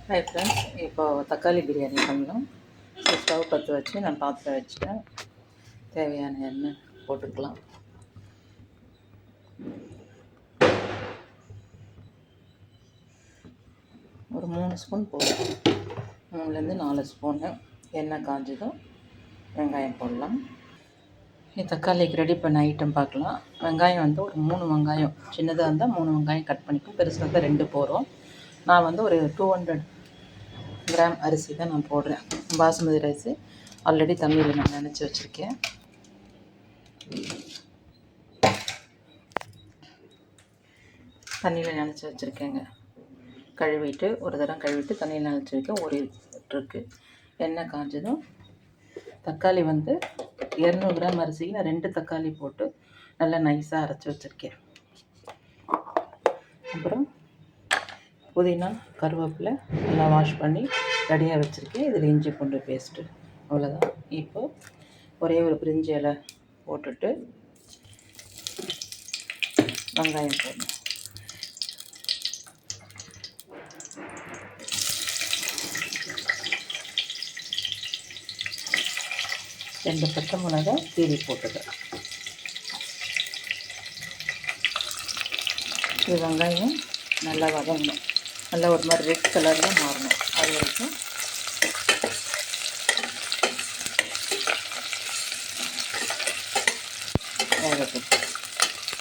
Hi friends, இப்போது தக்காளி பிரியாணி பண்ணலாம். ஸ்டவ் பற்ற வச்சு நான் பாத்திரம் வச்சுட்டேன். தேவையான எண்ணெய் போட்டுக்கலாம். ஒரு 3 ஸ்பூன் போடலாம். 3லேருந்து 4 ஸ்பூனு எண்ணெய் காஞ்சதும் வெங்காயம் போடலாம். தக்காளிக்கு ரெடி பண்ண ஐட்டம் பார்க்கலாம். வெங்காயம் வந்து ஒரு 3 வெங்காயம், சின்னதாக இருந்தால் 3 வெங்காயம் கட் பண்ணிக்கும், பெருசாக இருந்தால் 2 போகிறோம். நான் வந்து ஒரு 200 கிராம் அரிசி தான் நான் போடுறேன். பாசுமதி ரைஸு ஆல்ரெடி தண்ணியில் நான் நினச்சி வச்சுருக்கேன். தண்ணியில் நினச்சி வச்சுருக்கேங்க. கழுவிட்டு ஒரு தரம் கழுவிட்டு தண்ணியில் நினச்சி வைக்க ஊறிட்டுருக்கு. எண்ணெய் காஞ்சதும் தக்காளி வந்து 200 கிராம் அரிசியில் 2 தக்காளி போட்டு நல்லா நைஸாக அரைச்சி வச்சுருக்கேன். அப்புறம் புதினா, கருவேப்பிலை நல்லா வாஷ் பண்ணி ரெடியாக வச்சுருக்கேன். இதில் இஞ்சி பூண்டு பேஸ்ட்டு, அவ்வளோதான். இப்போது ஒரே ஒரு பிரிஞ்சி இலை போட்டுட்டு வெங்காயம் போடணும். ரெண்டு பச்சை மிளகாய் கீரி போட்டுக்கிறேன். இது வெங்காயம் நல்லா வதங்கணும், நல்லா ஒரு மாதிரி ரெட் கலரில் மாறணும். அது வரைக்கும் வேகட்டும்.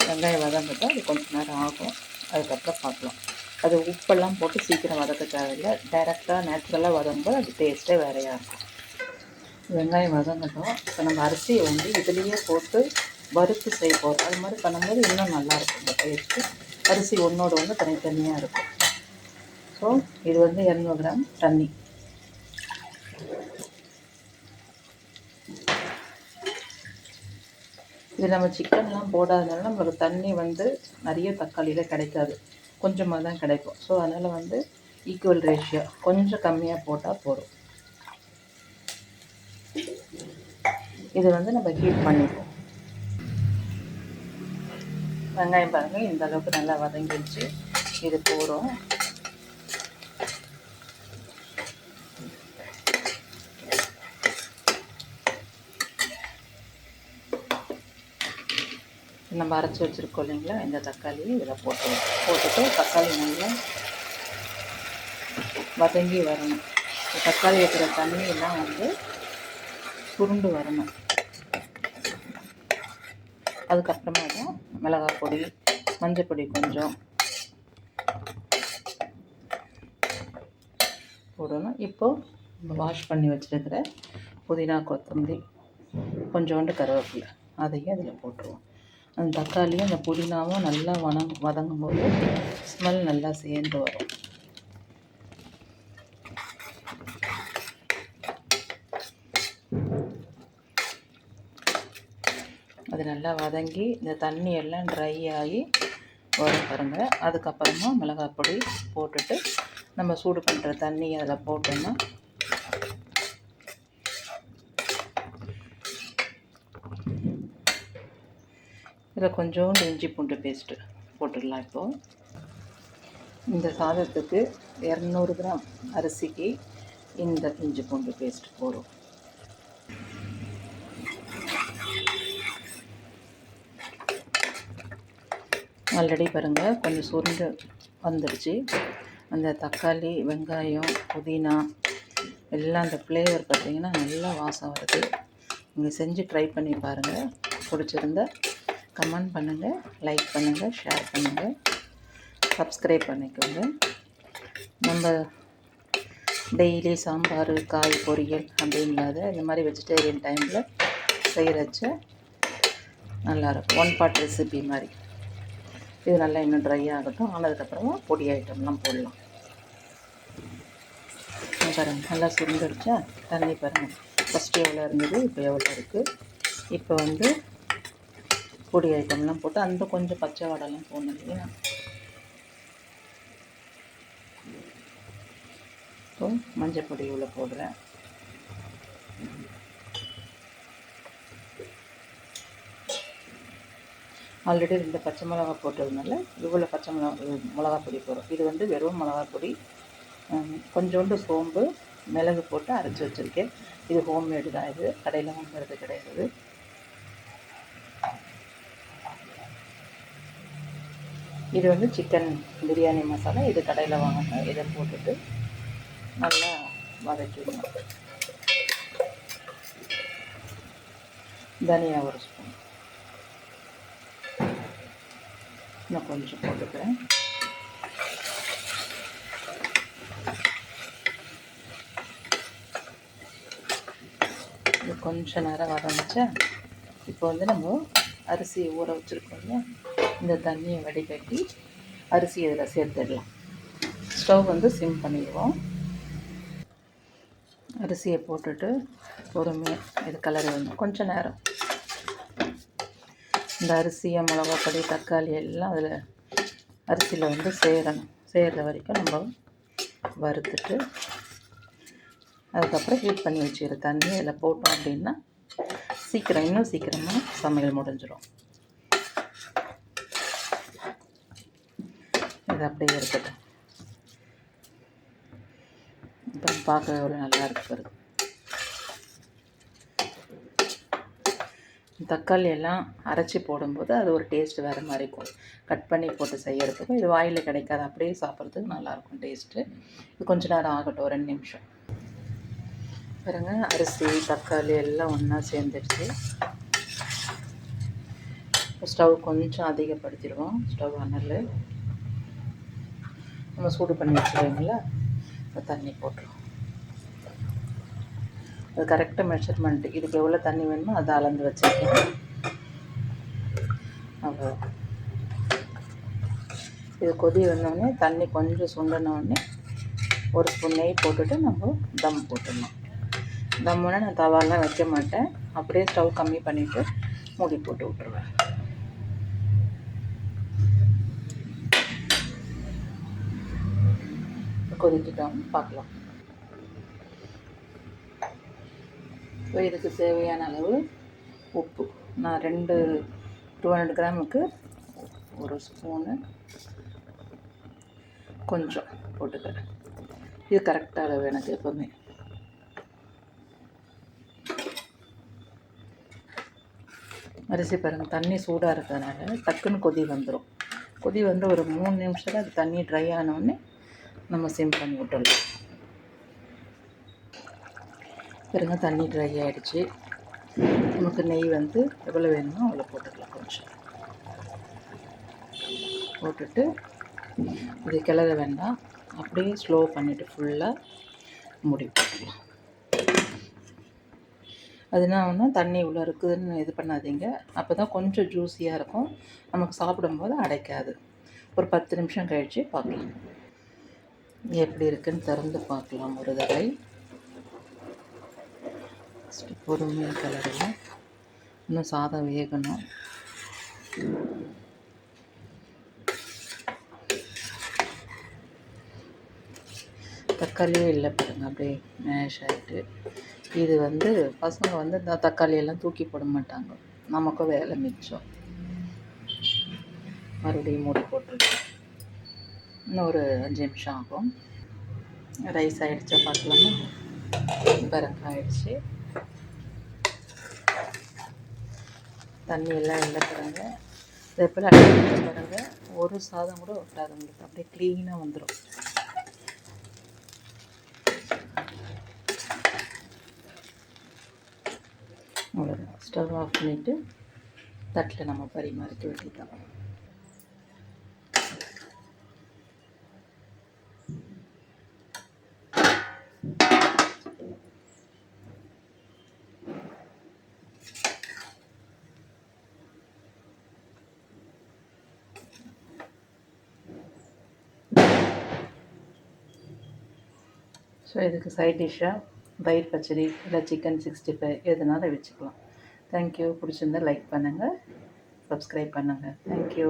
வெங்காயம் வதங்கிட்டால் அது கொஞ்சம் நேரம் ஆகும். அதுக்கப்புறம் பார்க்கலாம். அது உப்பெல்லாம் போட்டு சீக்கிரம் வதக்க தேவையில்லை. டைரெக்டாக நேச்சுரலாக வதங்கும்போது அது டேஸ்ட்டே வேறையாக இருக்கும். வெங்காயம் வதங்கட்டும். இப்போ நம்ம அரிசியை வந்து இதுலேயே போட்டு வறுத்து செய்ய போகிறோம். அது மாதிரி பண்ணும்போது இன்னும் நல்லாயிருக்கும் இந்த டேஸ்ட்டு. அரிசி ஒன்றோடு ஒன்று தனித்தனியாக இருக்கும். ஸோ இது வந்து 200 கிராம் தண்ணி. இது நம்ம சிக்கன்லாம் போடாதனால நம்மளுக்கு தண்ணி வந்து நிறைய தக்காளியில் கிடைக்காது, கொஞ்சமாக தான் கிடைக்கும். ஸோ அதனால் வந்து ஈக்குவல் ரேஷியோ கொஞ்சம் கம்மியாக போட்டால் போதும். இது வந்து நம்ம ஹீட் பண்ணிப்போம். வெங்காயம் பாருங்கள், இந்த அளவுக்கு நல்லா வதங்கிடுச்சு. இது போகிறோம். நம்ம அரைச்சி வச்சுருக்கோம் இல்லைங்களா, இந்த தக்காளி இதில் போட்டுட்டு தக்காளி நல்லா வதங்கி வரணும். தக்காளி வைக்கிற தண்ணியெல்லாம் வந்து சுருண்டு வரணும். அதுக்கப்புறமா தான் மிளகாய் பொடி, மஞ்சள் பொடி கொஞ்சம் போடணும். இப்போது நம்ம வாஷ் பண்ணி வச்சுருக்கிற புதினா, கொத்தமல்லி, கொஞ்சோண்டு கருவேப்பிலை அதையும் அதில் போட்டுருவோம். அந்த தக்காளியும் அந்த புதினாவும் நல்லா வதங்கும் போது ஸ்மெல் நல்லா சேர்ந்து வரும். அது நல்லா வதங்கி இந்த தண்ணி எல்லாம் ட்ரை ஆகி வரும் பாருங்கள். அதுக்கப்புறமா மிளகாய் பொடி போட்டுட்டு நம்ம சூடு பண்ணுற தண்ணி அதில் போட்டோன்னா இதில் கொஞ்சோண்டு இஞ்சி பூண்டு பேஸ்ட்டு போட்டுடலாம். இப்போது இந்த சாதத்துக்கு 200 கிராம் அரிசிக்கு இந்த இஞ்சி பூண்டு பேஸ்ட் போடும். ஆல்ரெடி பாருங்கள் கொஞ்சம் சுருண்டு வந்துடுச்சு. அந்த தக்காளி, வெங்காயம், புதினா எல்லாம் அந்த ஃப்ளேவர் பார்த்திங்கன்னா நல்லா வாசம் வருது. நீங்கள் செஞ்சு ட்ரை பண்ணி பாருங்கள். பிடிச்சிருந்தா கமெண்ட் பண்ணுங்கள், லைக் பண்ணுங்கள், ஷேர் பண்ணுங்கள், சப்ஸ்கிரைப் பண்ணிக்கோங்க. நம்ம டெய்லி சாம்பார், காய் பொரியல் அப்படின்னு இல்லாத இந்த மாதிரி வெஜிடேரியன் டைமில் செய்கிறச்ச நல்லாயிருக்கும். 1 பாட் ரெசிபி மாதிரி. இது நல்லா இன்னும் ட்ரை ஆகட்டும். ஆனதுக்கப்புறமா பொடி ஐட்டம்லாம் போடலாம். பாருங்கள் நல்லா சுருந்துடுச்சா தண்ணி. பாருங்கள் ஃபஸ்ட்டு எவ்வளோ இருந்தது, இப்போ எவ்வளோ இருக்குது. இப்போ வந்து பொடி ஐட்டம்லாம் போட்டு அந்த கொஞ்சம் பச்சை வடைலாம் போடணும் இல்லையா. இப்போ மஞ்சள் பொடி இவ்வளோ போடுறேன். ஆல்ரெடி 2 பச்சை மிளகா போட்டதுனால இவ்வளோ பச்சை மிளகா பொடி போடும். இது வந்து வெறும் மிளகா பொடி. கொஞ்சோண்டு சோம்பு, மிளகு போட்டு அரைச்சி வச்சுருக்கேன். இது ஹோம்மேடு தான், இது கடையில் வாங்குறது கிடையாது. இது வந்து சிக்கன் பிரியாணி மசாலா, இது கடையில் வாங்கினேன். இதை போட்டுட்டு நல்லா வதக்கிடணும். தனியா ஒரு ஸ்பூன், இன்னும் கொஞ்சம் போட்டுக்கிறேன். இது கொஞ்சம் நேரம் வதங்கிச்சா இப்போ வந்து நம்ம அரிசியை ஊற வச்சுருக்கோம் இல்லையா, இந்த தண்ணியை வடிகட்டி அரிசி இதில் சேர்த்துடலாம். ஸ்டவ் வந்து சிம் பண்ணிடுவோம். அரிசியை போட்டுட்டு பொறுமையாக இது கலரி வேணும் கொஞ்சம் நேரம். இந்த அரிசியை, மிளகாப்பொடி, தக்காளி எல்லாம் அதில் அரிசியில் வந்து சேர்கிற வரைக்கும் நம்ம வறுத்துட்டு அதுக்கப்புறம் ஹீட் பண்ணி வச்சுக்கிற தண்ணி அதில் போட்டோம் அப்படின்னா இன்னும் சீக்கிரமாக சமையல் முடிஞ்சிடும். இது அப்படியே இருக்கட்டும். இப்போ பார்க்க எவ்வளோ நல்லா இருக்குது. தக்காளி எல்லாம் அரைச்சி போடும்போது அது ஒரு டேஸ்ட்டு வேறு மாதிரி இருக்கும். கட் பண்ணி போட்டு செய்கிறதுக்கும் இது வாயில் கிடைக்காது, அப்படியே சாப்பிட்றதுக்கு நல்லாயிருக்கும் டேஸ்ட்டு. இது கொஞ்சம் நேரம் ஆகட்டும், ஒரு 2 நிமிஷம். பாருங்க, அரிசி தக்காளி எல்லாம் ஒன்றா சேர்ந்துடுச்சு. ஸ்டவ் கொஞ்சம் அதிகப்படுத்திடுவோம். ஸ்டவ் அனல் நம்ம சூடு பண்ணி வச்சுருவீங்களா, தண்ணி போட்டுருவோம். அது கரெக்டாக மெஷர்மெண்ட்டு, இதுக்கு எவ்வளோ தண்ணி வேணுமோ அதை அளந்து வச்சுருக்கேன். அவ்வளோ. இது கொதி வந்தோடனே தண்ணி கொஞ்சம் சுண்டினோடனே ஒரு ஸ்பூன் நெய் போட்டுட்டு நம்ம தம் போட்டுடணும். தம்முன்னா நான் தவாலாம் வைக்க மாட்டேன், அப்படியே ஸ்டவ் கம்மி பண்ணிவிட்டு மூடி போட்டு விட்ருவேன். கொதிக்கிட்டோம் பார்க்கலாம். இப்போ இதுக்கு தேவையான அளவு உப்பு நான் 200 கிராமுக்கு ஒரு ஸ்பூனு கொஞ்சம் போட்டுக்கிறேன். இது கரெக்டாக அளவு எனக்கு எப்போவுமே. அரிசி பாருங்கள், தண்ணி சூடாக இருக்கிறதுனால டக்குன்னு கொதி வந்துடும். கொதி வந்து ஒரு 3 நிமிஷத்தில் அது தண்ணி ட்ரை ஆனோடனே நம்ம சிம் பண்ணி விட்டுடலாம். பாருங்க, தண்ணி ட்ரை ஆகிடுச்சு. நமக்கு நெய் வந்து எவ்வளோ வேணுமோ அவ்வளோ போட்டுக்கலாம். கொஞ்சம் போட்டுட்டு இது கிளற வேண்டாம், அப்படியே ஸ்லோ பண்ணிவிட்டு ஃபுல்லாக மூடி போட்டுக்கலாம். அதுனா தண்ணி இவ்வளோ இருக்குதுன்னு இது பண்ணாதீங்க, அப்போ தான் கொஞ்சம் ஜூஸியாக இருக்கும், நமக்கு சாப்பிடும்போது அடைக்காது. ஒரு 10 நிமிஷம் கழித்து பார்க்கலாம். எப்படி இருக்குன்னு திறந்து பார்க்கலாம் ஒரு தடவை. பொறுமையாக கலரில் இன்னும் சாதம் வேகணும். தக்காளியே இல்லை பாருங்கள், அப்படியே மேஷ் ஆகிட்டு. இது வந்து பசங்க வந்து இந்த தக்காளியெல்லாம் தூக்கி போட மாட்டாங்க, நமக்கும் வேலை மிச்சம். மறுபடியும் மூடி போட்டுருக்கேன். இன்னும் ஒரு 5 நிமிஷம் ஆகும். ரைஸ் ஆகிடுச்சா பார்க்கலாமா? பாருங்க, ஆகிடுச்சு. தண்ணி எல்லாம் இல்லை பாருங்க. இதே போல் அடிக்க பாருங்க, ஒரு சாதம் கூட ஒட்டாது உங்களுக்கு, அப்படியே க்ளீனாக வந்துடும். அவ்வளோதான். ஸ்டவ் ஆஃப் பண்ணிவிட்டு தட்டில் நம்ம பரிமாறிக்க வேண்டியதான். ஸோ இதுக்கு சைட் டிஷ்ஷாக தயிர் பச்சடி இல்லை சிக்கன் 65 எதுனாலும் வச்சுக்கலாம். தேங்க்யூ. பிடிச்சிருந்தா லைக் பண்ணுங்கள், சப்ஸ்கிரைப் பண்ணுங்கள். தேங்க்யூ.